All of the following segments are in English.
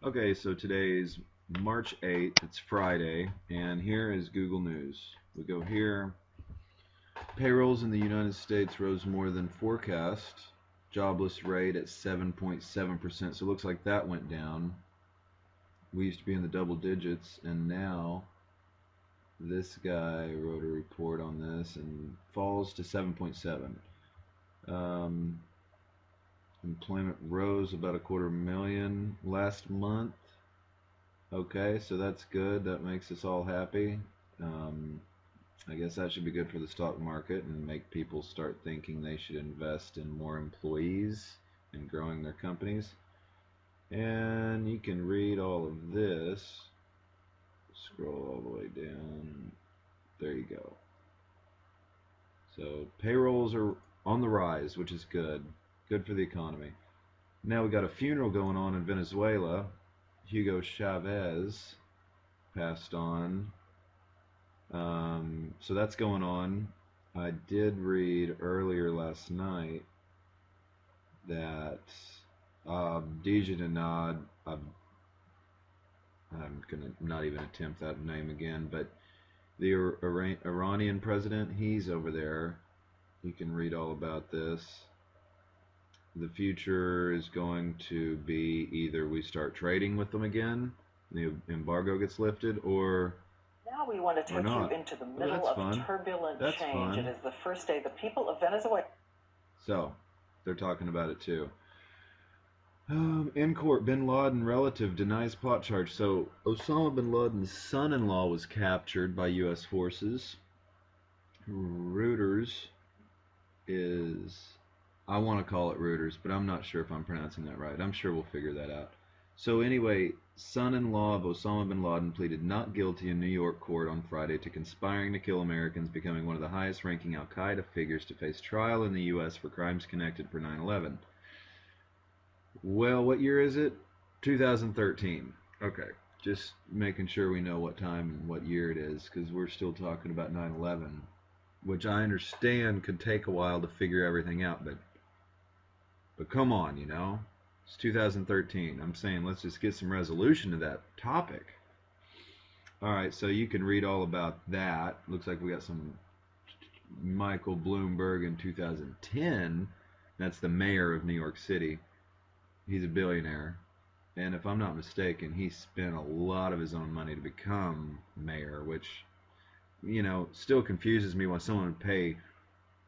Okay, so today's March 8th, it's Friday, and here is Google News. We go here. Payrolls in the United States rose more than forecast. Jobless rate at 7.7%, so it looks like that went down. We used to be in the double digits, and now this guy wrote a report on this and falls to 7.7. Um, Employment rose about a quarter million last month. Okay, so that's good. That makes us all happy. Um, I guess that should be good for the stock market and make people start thinking they should invest in more employees and growing their companies. And you can read all of this. Scroll all the way down. There you go. So payrolls are on the rise, which is good. Good for the economy. Now we got a funeral going on in Venezuela. Hugo Chavez passed on. So that's going on. I did read earlier last night that Abdejadinad, I'm gonna not even attempt that name again, but the Iranian president, he's over there. You can read all about this. The future is going to be either we start trading with them again, the embargo gets lifted, or Now we want to take you into the middle of a turbulent change. It is the first day the people of Venezuela. So, they're talking about it too. In court, bin Laden relative denies plot charge. So, Osama bin Laden's son-in-law was captured by U.S. forces. Reuters is, I want to call it Reuters, but I'm not sure if I'm pronouncing that right. I'm sure we'll figure that out. So anyway, son-in-law of Osama bin Laden pleaded not guilty in New York court on Friday to conspiring to kill Americans, becoming one of the highest-ranking Al-Qaeda figures to face trial in the U.S. for crimes connected for 9/11. Well, what year is it? 2013. Okay, just making sure we know what time and what year it is, because we're still talking about 9/11, which I understand could take a while to figure everything out, but come on, you know? It's 2013. I'm saying let's just get some resolution to that topic. Alright, so you can read all about that. Looks like we got some Michael Bloomberg in 2010. That's the mayor of New York City. He's a billionaire. And if I'm not mistaken, he spent a lot of his own money to become mayor, which, you know, still confuses me why someone would pay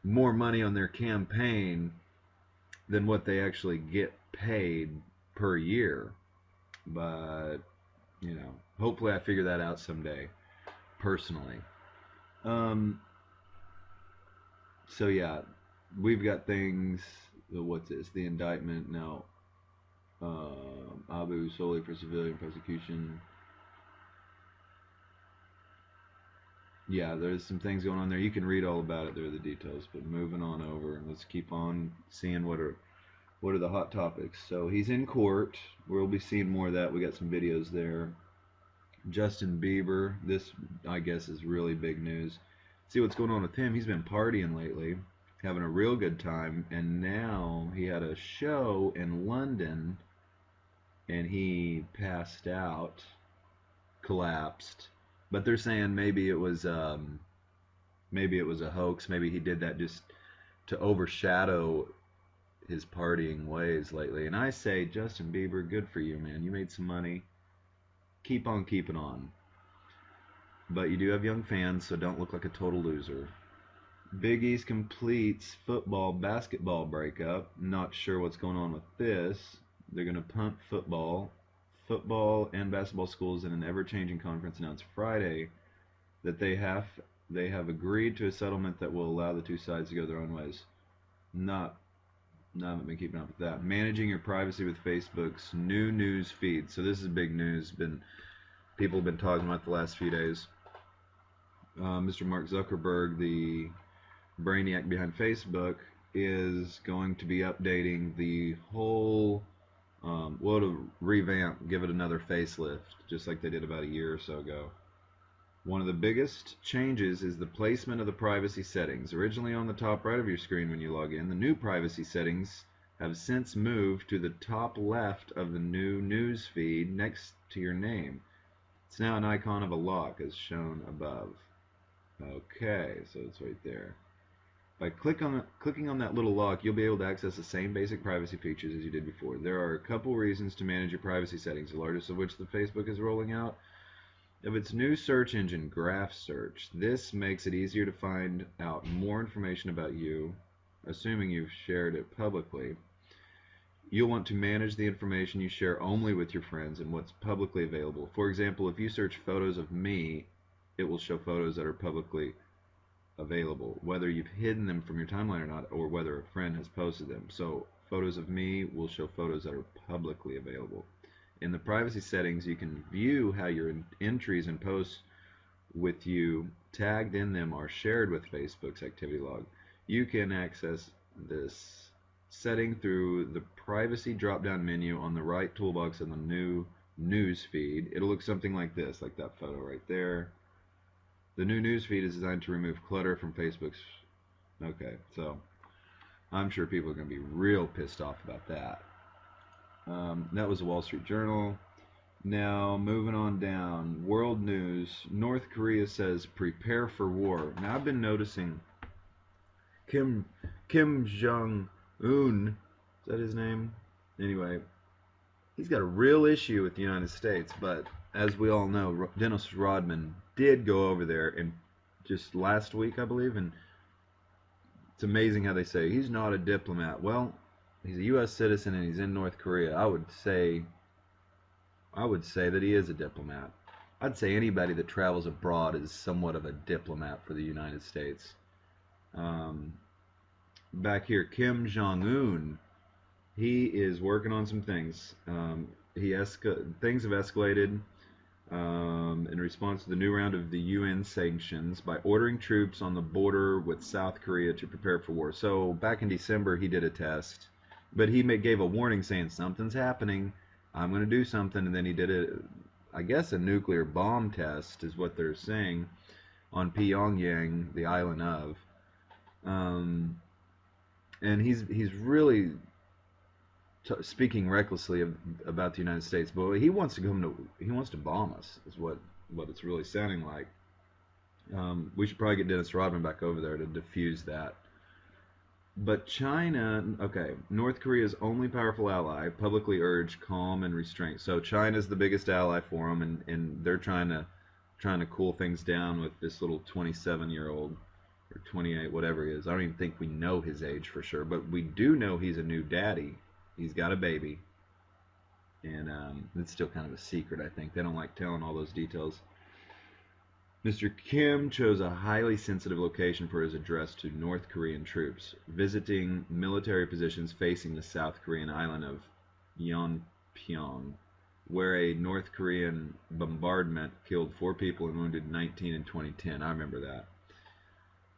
more money on their campaign than what they actually get paid per year. But, you know, hopefully I figure that out someday, personally. Um, so yeah, we've got things. What's this? The indictment now. Abu solely for civilian prosecution. Yeah, there's some things going on there. You can read all about it. There are the details. But moving on over, let's keep on seeing what are the hot topics. So he's in court. We'll be seeing more of that. We got some videos there. Justin Bieber. This, I guess, is really big news. See what's going on with him. He's been partying lately, having a real good time, and now he had a show in London, and he passed out, collapsed. But they're saying maybe it was a hoax. Maybe he did that just to overshadow his partying ways lately. And I say, Justin Bieber, good for you, man. You made some money. Keep on keeping on. But you do have young fans, so don't look like a total loser. Big East completes football basketball breakup. Not sure what's going on with this. They're going to punt football. Football and basketball schools in an ever-changing conference announced Friday that they have agreed to a settlement that will allow the two sides to go their own ways. Not I haven't been keeping up with that. Managing your privacy with Facebook's new news feed. So this is big news. People have been talking about the last few days. Mr. Mark Zuckerberg, the brainiac behind Facebook, is going to be updating the whole, to revamp, give it another facelift, just like they did about a year or so ago. One of the biggest changes is the placement of the privacy settings. Originally on the top right of your screen when you log in, the new privacy settings have since moved to the top left of the new news feed next to your name. It's now an icon of a lock as shown above. Okay, so it's right there. By clicking on that little lock, you'll be able to access the same basic privacy features as you did before. There are a couple reasons to manage your privacy settings, the largest of which the Facebook is rolling out of its new search engine, Graph Search. This makes it easier to find out more information about you, assuming you've shared it publicly. You'll want to manage the information you share only with your friends and what's publicly available. For example, if you search photos of me, it will show photos that are publicly available, whether you've hidden them from your timeline or not, or whether a friend has posted them. So photos of me will show photos that are publicly available. In the privacy settings, you can view how your entries and posts with you tagged in them are shared with Facebook's activity log. You can access this setting through the privacy drop-down menu on the right toolbox in the new news feed. It'll look something like this, like that photo right there. The new newsfeed is designed to remove clutter from Facebook's... Okay, so I'm sure people are going to be real pissed off about that. That was the Wall Street Journal. Now, moving on down. World News. North Korea says, prepare for war. Now, I've been noticing Kim Jong-un, is that his name? Anyway, he's got a real issue with the United States, but as we all know, Dennis Rodman did go over there and just last week, I believe, and it's amazing how they say he's not a diplomat. Well, he's a U.S. citizen and he's in North Korea. I would say that he is a diplomat. I'd say anybody that travels abroad is somewhat of a diplomat for the United States. Back here, Kim Jong-un, he is working on some things. Things have escalated in response to the new round of the UN sanctions by ordering troops on the border with South Korea to prepare for war. So back in December, he did a test, but he gave a warning saying something's happening. I'm going to do something, and then he did I guess a nuclear bomb test is what they're saying on Pyongyang, the island of. And he's really speaking recklessly about the United States, but he wants to bomb us, is what it's really sounding like. We should probably get Dennis Rodman back over there to defuse that. But China, okay, North Korea's only powerful ally, publicly urged calm and restraint. So China's the biggest ally for them, and they're trying to cool things down with this little 27-year-old or 28, whatever he is. I don't even think we know his age for sure, but we do know he's a new daddy. He's got a baby, and it's still kind of a secret, I think. They don't like telling all those details. Mr. Kim chose a highly sensitive location for his address to North Korean troops, visiting military positions facing the South Korean island of Yeonpyeong, where a North Korean bombardment killed 4 people and wounded 19 in 2010. I remember that.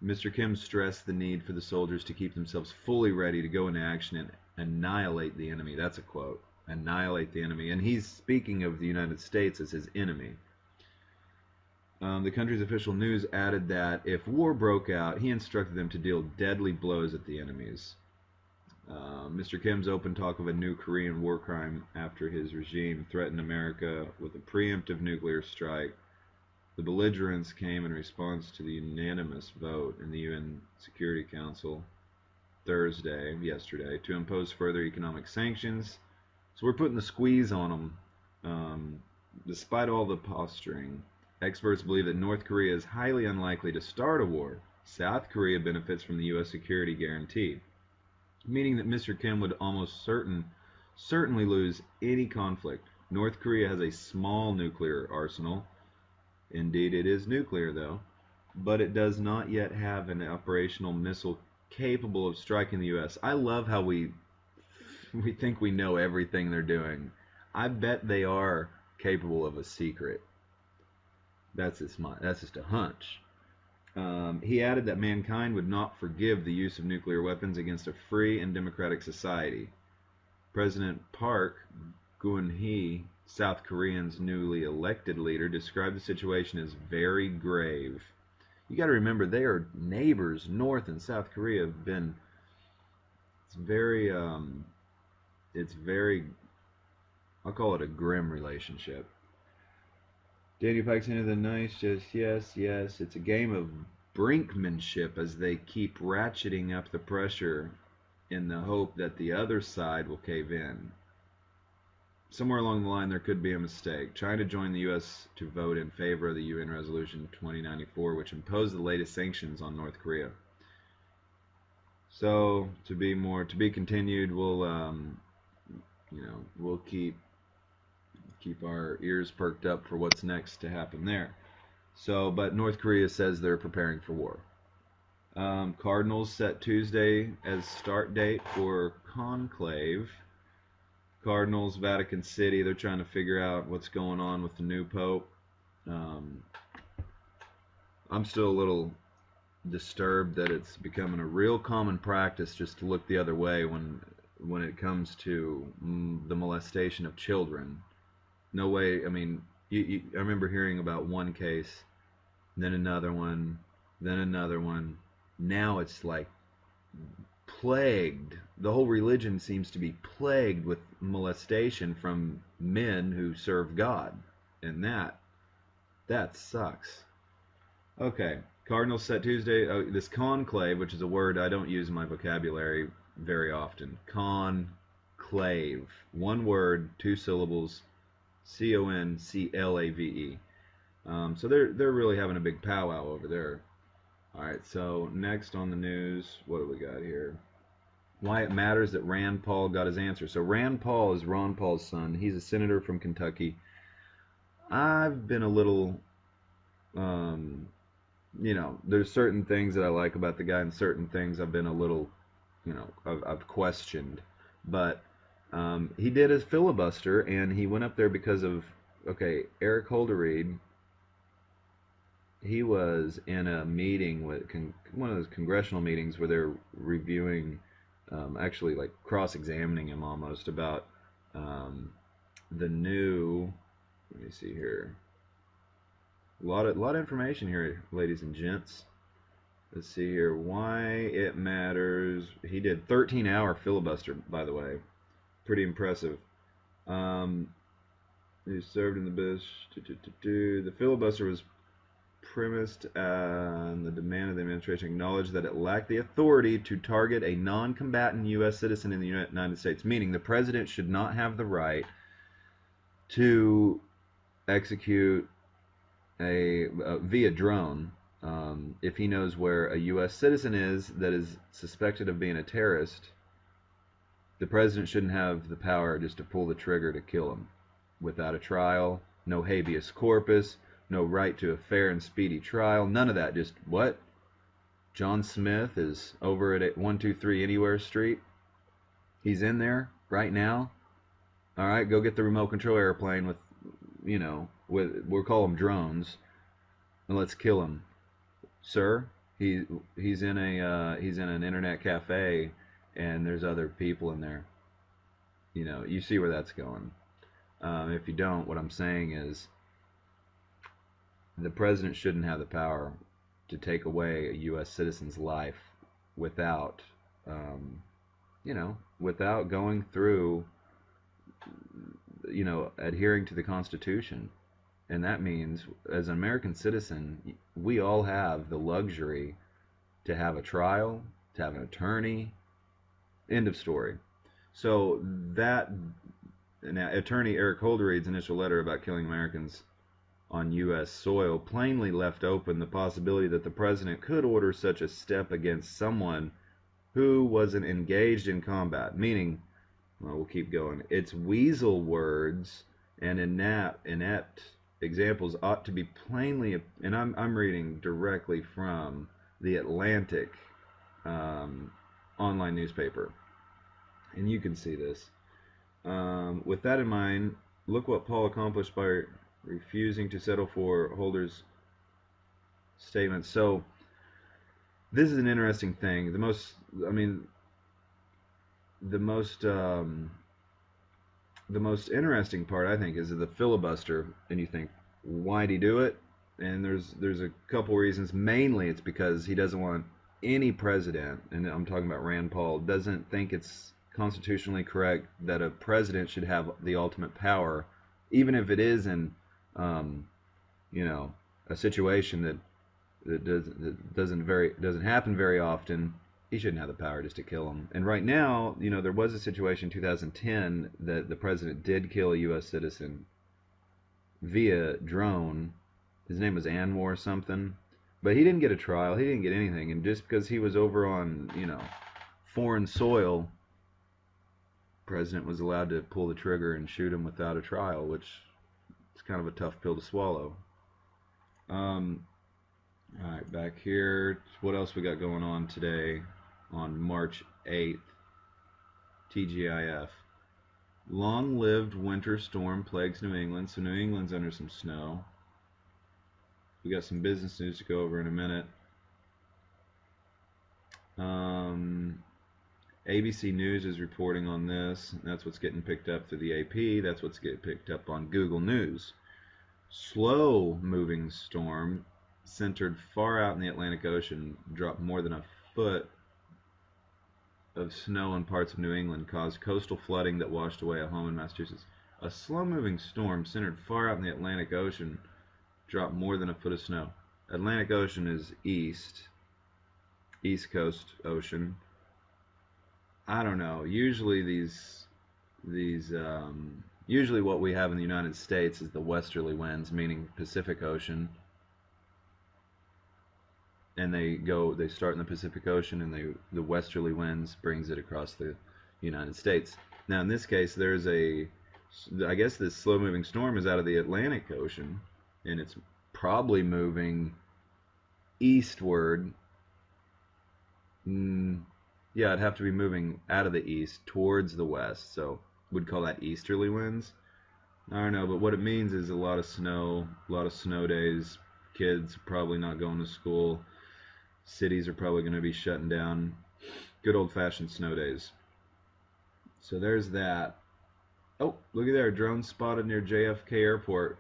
Mr. Kim stressed the need for the soldiers to keep themselves fully ready to go into action and annihilate the enemy. That's a quote. Annihilate the enemy. And he's speaking of the United States as his enemy. The country's official news added that if war broke out, he instructed them to deal deadly blows at the enemies. Mr. Kim's open talk of a new Korean war crime after his regime threatened America with a preemptive nuclear strike. The belligerence came in response to the unanimous vote in the UN Security Council yesterday, to impose further economic sanctions. So we're putting the squeeze on them. Despite all the posturing, experts believe that North Korea is highly unlikely to start a war. South Korea benefits from the U.S. security guarantee, meaning that Mr. Kim would almost certainly lose any conflict. North Korea has a small nuclear arsenal. Indeed, it is nuclear, though, but it does not yet have an operational missile capable of striking the U.S. I love how we think we know everything they're doing. I bet they are capable of a secret. That's just a hunch. He added that mankind would not forgive the use of nuclear weapons against a free and democratic society. President Park Geun-hye, South Korea's newly elected leader, described the situation as very grave. You got to remember, they are neighbors. North and South Korea have been, it's very it's very, I'll call it a grim relationship. Danny Pike's into the nice, just yes, yes. It's a game of brinkmanship as they keep ratcheting up the pressure in the hope that the other side will cave in. Somewhere along the line, there could be a mistake. China joined the U.S. to vote in favor of the UN Resolution 2094, which imposed the latest sanctions on North Korea. So, to be continued. We'll keep our ears perked up for what's next to happen there. So, but North Korea says they're preparing for war. Cardinals set Tuesday as start date for conclave. Cardinals, Vatican City, they're trying to figure out what's going on with the new pope. I'm still a little disturbed that it's becoming a real common practice just to look the other way when it comes to the molestation of children. No way. I mean, I remember hearing about one case, then another one, then another one. Now it's like plagued. The whole religion seems to be plagued with molestation from men who serve God, and that sucks. Okay, Cardinals set Tuesday. This conclave, which is a word I don't use in my vocabulary very often. Conclave, one word, two syllables. CONCLAVE. So they're really having a big powwow over there. All right. So next on the news, what do we got here? Why it matters that Rand Paul got his answer. So Rand Paul is Ron Paul's son. He's a senator from Kentucky. I've been a little, there's certain things that I like about the guy, and certain things I've been a little, I've questioned. But he did his filibuster, and he went up there because of, Eric Holderried. He was in a meeting with one of those congressional meetings where they're reviewing, actually like cross-examining him almost about the new. Let me see here. A lot of information here, ladies and gents. Let's see here. Why it matters. He did 13-hour filibuster, by the way. Pretty impressive. He served in the bush. The filibuster was premised on the demand of the administration acknowledged that it lacked the authority to target a non-combatant U.S. citizen in the United States, meaning the president should not have the right to execute via drone if he knows where a U.S. citizen is that is suspected of being a terrorist. The president shouldn't have the power just to pull the trigger to kill him without a trial, no habeas corpus, no right to a fair and speedy trial, none of that. Just what? John Smith is over at 123 Anywhere Street. He's in there right now. All right, go get the remote control airplane with, we'll call them drones, and let's kill him, sir. He's in an internet cafe, and there's other people in there. You see where that's going. If you don't, what I'm saying is the president shouldn't have the power to take away a U.S. citizen's life without, without going through, adhering to the Constitution. And that means, as an American citizen, we all have the luxury to have a trial, to have an attorney. End of story. So that attorney Eric Holderried's initial letter about killing Americans on U.S. soil plainly left open the possibility that the president could order such a step against someone who wasn't engaged in combat. Meaning, well, we'll keep going. Its weasel words and inept examples ought to be plainly, and I'm reading directly from the Atlantic online newspaper, and you can see this. With that in mind, look what Paul accomplished by refusing to settle for Holder's statement. So this is an interesting thing. The most interesting part, I think, is the filibuster. And you think, why'd he do it? And there's a couple reasons. Mainly, it's because he doesn't want any president, and I'm talking about Rand Paul, doesn't think it's constitutionally correct that a president should have the ultimate power, even if it is in, you know, a situation that doesn't happen very often. He shouldn't have the power just to kill him. And right now, you know, there was a situation in 2010 that the president did kill a U.S. citizen via drone. His name was Anwar something, but he didn't get a trial. He didn't get anything. And just because he was over on, you know, foreign soil, the president was allowed to pull the trigger and shoot him without a trial, which is kind of a tough pill to swallow. All right, back here. What else we got going on today on March 8th? TGIF. Long-lived winter storm plagues New England, so New England's under some snow. We got some business news to go over in a minute. ABC News is reporting on this. That's what's getting picked up through the AP. That's what's getting picked up on Google News. Slow-moving storm centered far out in the Atlantic Ocean dropped more than a foot of snow in parts of New England, caused coastal flooding that washed away a home in Massachusetts. A slow-moving storm centered far out in the Atlantic Ocean dropped more than a foot of snow. Atlantic Ocean is East Coast Ocean. I don't know. Usually usually what we have in the United States is the westerly winds, meaning Pacific Ocean. And they start in the Pacific Ocean, and the westerly winds brings it across the United States. Now in this case, I guess this slow-moving storm is out of the Atlantic Ocean, and it's probably moving eastward. Yeah, it'd have to be moving out of the east towards the west, so we'd call that easterly winds. I don't know, but what it means is a lot of snow days. Kids probably not going to school. Cities are probably going to be shutting down. Good old-fashioned snow days. So there's that. Oh, look at there. Drone spotted near JFK Airport.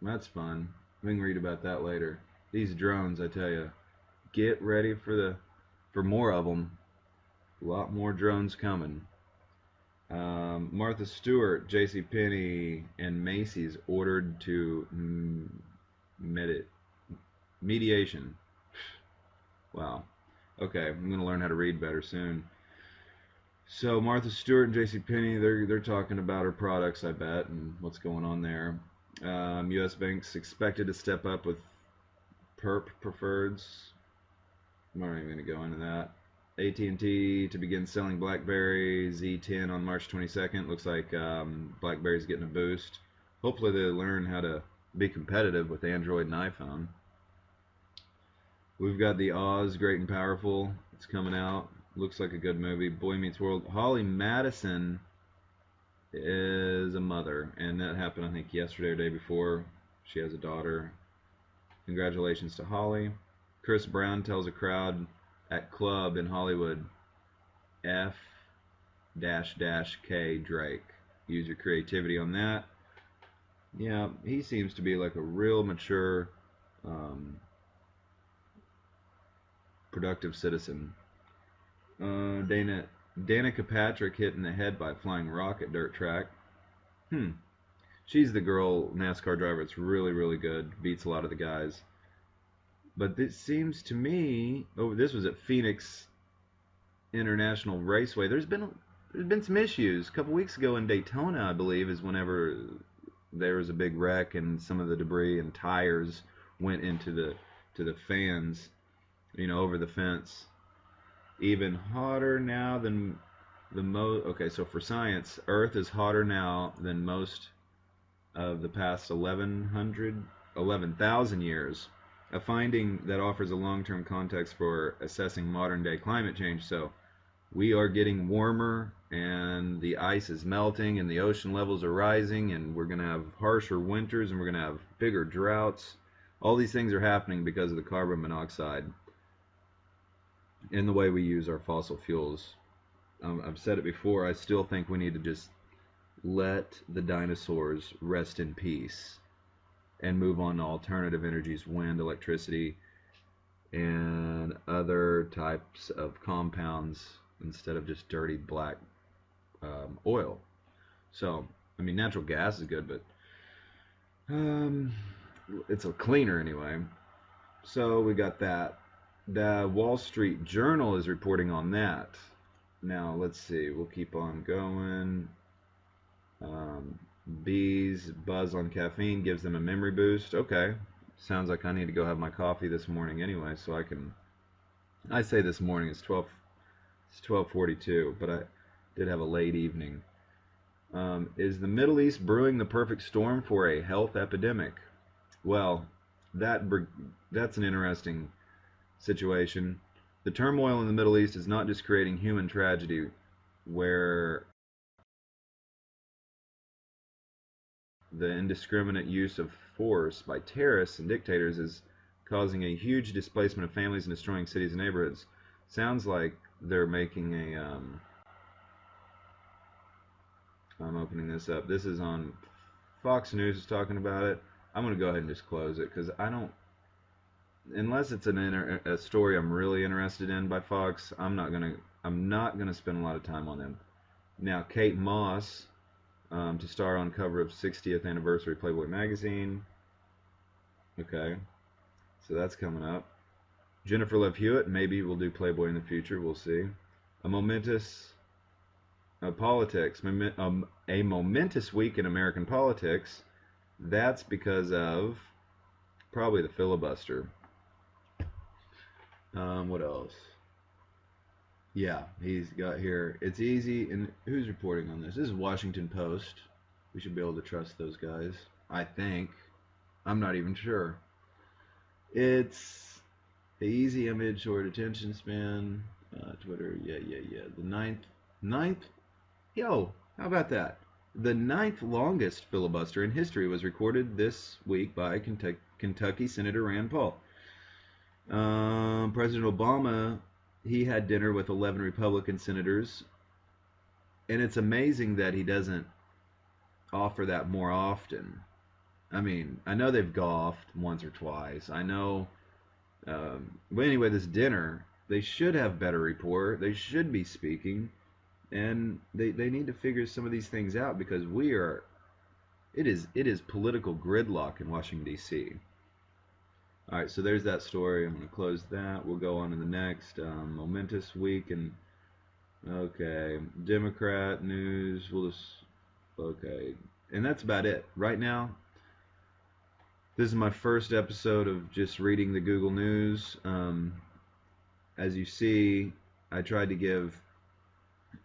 That's fun. We can read about that later. These drones, I tell you. Get ready for more of them. A lot more drones coming. Martha Stewart, JCPenney, and Macy's ordered to mediation. Wow. Okay, I'm going to learn how to read better soon. So Martha Stewart and JCPenney, they're talking about her products, I bet, and what's going on there. U.S. banks expected to step up with perp preferreds. I'm not even going to go into that. AT&T to begin selling BlackBerry Z10 on March 22nd. Looks like BlackBerry's getting a boost. Hopefully they learn how to be competitive with Android and iPhone. We've got the Oz, Great and Powerful. It's coming out. Looks like a good movie. Boy Meets World. Holly Madison is a mother, and that happened, I think, yesterday or the day before. She has a daughter. Congratulations to Holly. Chris Brown tells a crowd at club in Hollywood, F-K Drake. Use your creativity on that. Yeah, he seems to be like a real mature, productive citizen. Danica Patrick hit in the head by flying rock at dirt track. She's the girl NASCAR driver. It's really, really good. Beats a lot of the guys. But this seems to me, this was at Phoenix International Raceway. There's been some issues. A couple weeks ago in Daytona, I believe, is whenever there was a big wreck and some of the debris and tires went into the fans, over the fence. Even hotter now than okay, so for science, Earth is hotter now than most of the past 11,000 years. A finding that offers a long-term context for assessing modern-day climate change. So we are getting warmer, and the ice is melting, and the ocean levels are rising, and we're going to have harsher winters, and we're going to have bigger droughts. All these things are happening because of the carbon monoxide and the way we use our fossil fuels. I've said it before, I still think we need to just let the dinosaurs rest in peace and move on to alternative energies, wind, electricity, and other types of compounds instead of just dirty black oil. So, I mean, natural gas is good, but it's a cleaner anyway. So we got that. The Wall Street Journal is reporting on that. Now, let's see. We'll keep on going. Bees buzz on caffeine gives them a memory boost. Okay. Sounds like I need to go have my coffee this morning anyway, so I say this morning, it's 12:42, but I did have a late evening. Is the Middle East brewing the perfect storm for a health epidemic? Well, that's an interesting situation. The turmoil in the Middle East is not just creating human tragedy, where the indiscriminate use of force by terrorists and dictators is causing a huge displacement of families and destroying cities and neighborhoods. Sounds like they're making a I'm opening this up. This is on Fox News is talking about it. I'm going to go ahead and just close it because I don't, unless it's a story I'm really interested in by Fox, I'm not gonna spend a lot of time on them. Now, Kate Moss to star on cover of 60th anniversary Playboy magazine. Okay, so that's coming up. Jennifer Love Hewitt maybe will do Playboy in the future. We'll see. A momentous a momentous week in American politics. That's because of probably the filibuster. What else? Yeah, he's got here. It's easy. And who's reporting on this? This is Washington Post. We should be able to trust those guys. I think. I'm not even sure. It's the easy image or attention span. Twitter. Yeah. The ninth. Yo, how about that? The 9th longest filibuster in history was recorded this week by Kentucky Senator Rand Paul. President Obama, he had dinner with 11 Republican senators, and it's amazing that he doesn't offer that more often. I mean, I know they've golfed once or twice. I know, but anyway, this dinner, they should have better rapport. They should be speaking, and they need to figure some of these things out because it is political gridlock in Washington, D.C. Alright, so there's that story. I'm going to close that. We'll go on to the next. Momentous week. Okay, Democrat news. Okay. And that's about it. Right now, this is my first episode of just reading the Google News. As you see, I tried to give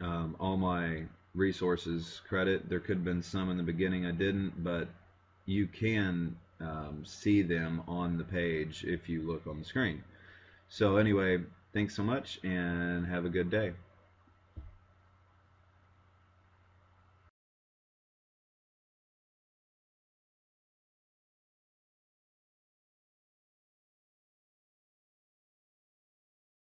all my resources credit. There could have been some in the beginning I didn't, but you can see them on the page if you look on the screen. So anyway, thanks so much and have a good day.